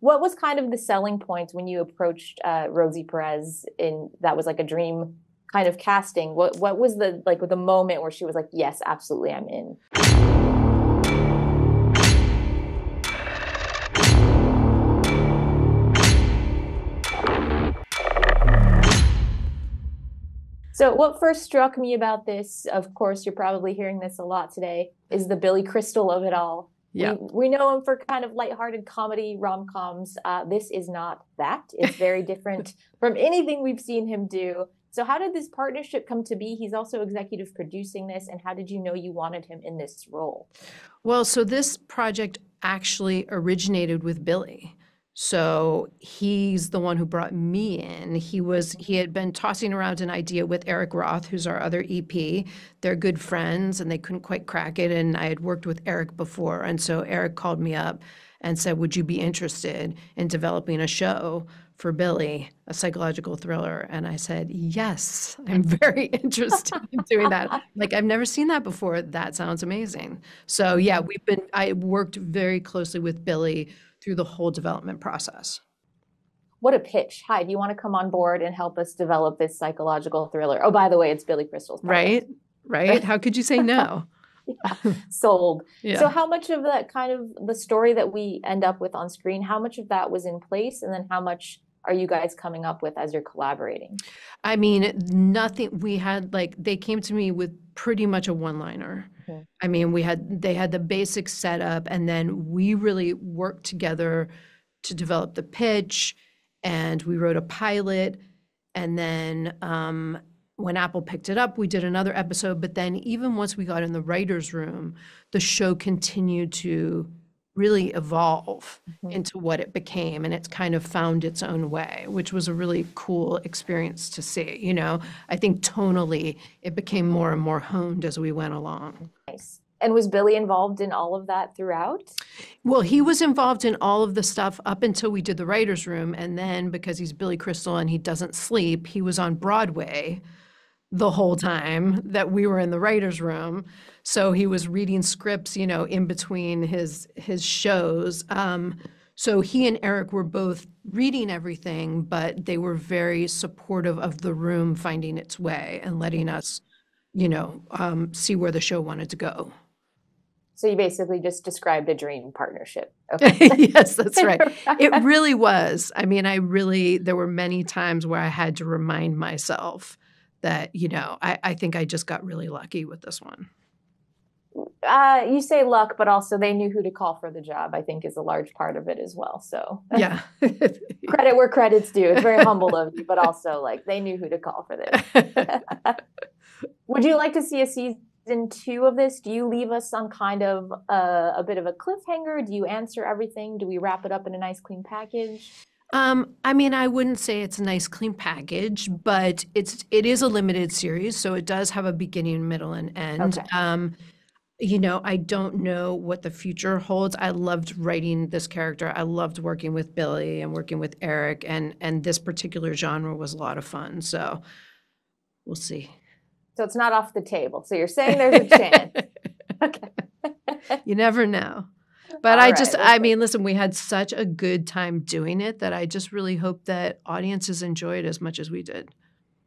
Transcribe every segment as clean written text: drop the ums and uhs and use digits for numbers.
What was kind of the selling point when you approached Rosie Perez in that was like a dream kind of casting? What was the like the moment where she was like, yes, absolutely, I'm in? So what first struck me about this, of course, you're probably hearing this a lot today, is the Billy Crystal of it all. Yeah. We know him for kind of lighthearted comedy rom-coms. This is not that. It's very different from anything we've seen him do. So how did this partnership come to be? He's also executive producing this. And how did you know you wanted him in this role? Well, so this project actually originated with Billy. So he's the one who brought me in. He had been tossing around an idea with Eric Roth, who's our other EP. They're good friends and they couldn't quite crack it. And I had worked with Eric before. And so Eric called me up and said, would you be interested in developing a show for Billy, a psychological thriller? And I said, yes, I'm very interested in doing that. Like, I've never seen that before. That sounds amazing. So yeah, I worked very closely with Billy through the whole development process. What a pitch. Hi, do you want to come on board and help us develop this psychological thriller? Oh, by the way, it's Billy Crystal's project. Right. How could you say no? Yeah, sold. Yeah. So how much of that kind of the story that we end up with on screen, how much of that was in place? And then how much are you guys coming up with as you're collaborating? I mean, nothing. We had they came to me with pretty much a one-liner. Mm-hmm. I mean, they had the basic setup, and then we really worked together to develop the pitch, and we wrote a pilot, and then when Apple picked it up, we did another episode. But then even once we got in the writer's room, the show continued to really evolve into what it became, and it's kind of found its own way, which was a really cool experience to see. You know, I think tonally it became more and more honed as we went along. Nice. And was Billy involved in all of that throughout? Well, he was involved in all of the stuff up until we did the writer's room, and then because he's Billy Crystal and he doesn't sleep, he was on Broadway the whole time that we were in the writer's room. So he was reading scripts, you know, in between his shows. So he and Eric were both reading everything, but they were very supportive of the room finding its way and letting us, you know, see where the show wanted to go. So you basically just described a dream partnership. Okay. Yes, that's right. It really was. I mean, there were many times where I had to remind myself that, you know, I think I just got really lucky with this one. You say luck, but also they knew who to call for the job, I think is a large part of it as well. So yeah, credit where credit's due. It's very humble of you, but also like they knew who to call for this. Would you like to see a season 2 of this? Do you leave us on kind of a bit of a cliffhanger? Do you answer everything? Do we wrap it up in a nice clean package? I mean, I wouldn't say it's a nice clean package, but it is a limited series, so it does have a beginning, middle, and end. Okay. You know, I don't know what the future holds. I loved writing this character. I loved working with Billy and working with Eric, and this particular genre was a lot of fun. So we'll see. So it's not off the table. So you're saying there's a chance. Okay. You never know. But I mean, listen, we had such a good time doing it that I just really hope that audiences enjoy it as much as we did.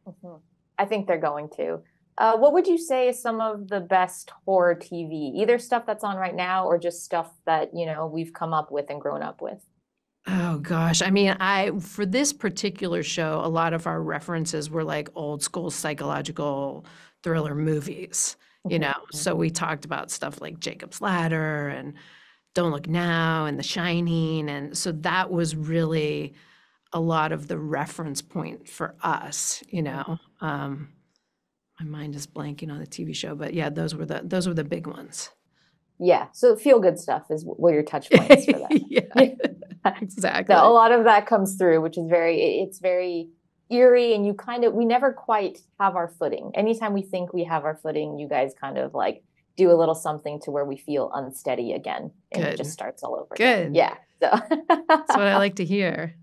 Mm-hmm. I think they're going to. What would you say is some of the best horror TV, either stuff that's on right now or just stuff that, you know, we've come up with and grown up with? Oh, gosh. I mean, for this particular show, a lot of our references were like old school psychological thriller movies, you know. So we talked about stuff like Jacob's Ladder and Don't Look Now and The Shining. And so that was really a lot of the reference point for us, you know. My mind is blanking on the TV show, but yeah, those were the big ones. Yeah, so feel good stuff is what your touch points for that. Yeah, exactly. So a lot of that comes through, which is it's very eerie, and we never quite have our footing. Anytime we think we have our footing, you guys kind of like do a little something to where we feel unsteady again, and It just starts all over. Good. Yeah. So that's what I like to hear.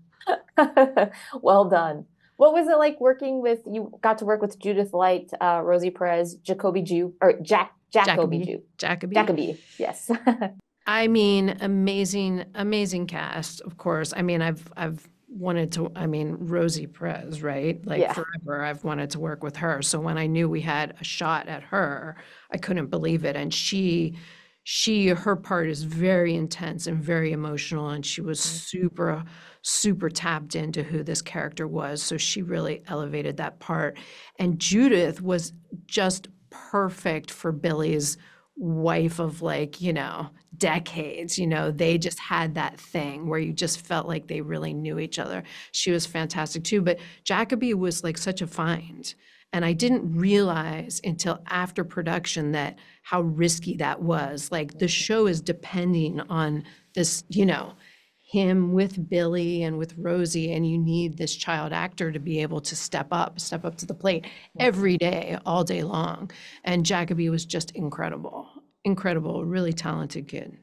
Well done. What was it like you got to work with Judith Light, Rosie Perez, Jacoby Jew, or Jacoby Jew. Jacoby. Jacoby, yes. I mean, amazing, amazing cast, of course. I mean, I've wanted to, I mean, Rosie Perez, right? Like Yeah. forever, I've wanted to work with her. So when I knew we had a shot at her, I couldn't believe it. And her part is very intense and very emotional. And she was super, super tapped into who this character was. So she really elevated that part. And Judith was just perfect for Billy's wife of like, decades. They just had that thing where you just felt like they really knew each other. She was fantastic too. But Jacoby was like such a find. And I didn't realize until after production that how risky that was. Like the show is depending on this, him with Billy and with Rosie, and you need this child actor to be able to step up to the plate every day, all day long. And Jacoby was just incredible, really talented kid.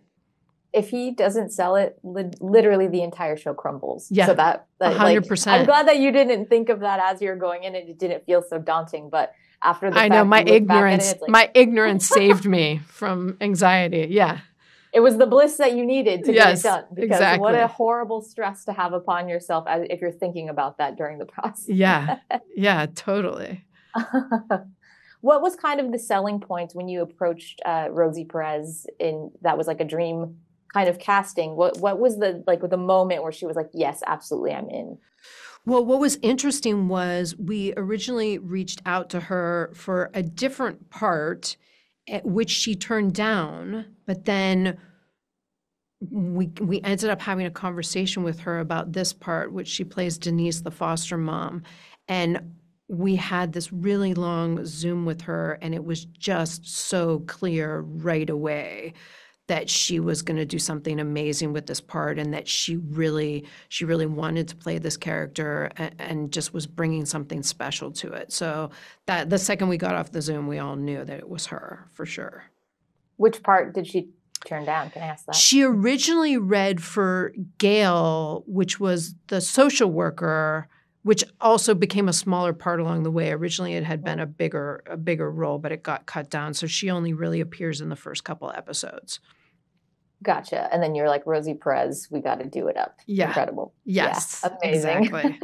If he doesn't sell it, literally the entire show crumbles. Yeah, so that 100%. I'm glad that you didn't think of that as you're going in, and it didn't feel so daunting. But after the I fact, know my you look back at ignorance, it, it's like, my ignorance saved me from anxiety. Yeah. it was the bliss that you needed to get it done. Because exactly. what a horrible stress to have upon yourself if you're thinking about that during the process. Yeah, totally. What was kind of the selling point when you approached Rosie Perez that was like a dream kind of casting? What was the moment where she was like, yes, absolutely, I'm in? Well, what was interesting was we originally reached out to her for a different part, which she turned down, but then we ended up having a conversation with her about this part, which she plays Denise, the foster mom. And we had this really long Zoom with her, and it was just so clear right away that she was going to do something amazing with this part, and that she really wanted to play this character and just was bringing something special to it. So that the second we got off the Zoom, we all knew that it was her for sure. Which part did she turn down? Can I ask that? She originally read for Gail, which was the social worker, which also became a smaller part along the way. Originally, it had been a bigger role, but it got cut down. So she only really appears in the first couple episodes. Gotcha. And then you're like, Rosie Perez, we got to do it up. Yeah. Incredible. Yes. Yeah, amazing. Exactly.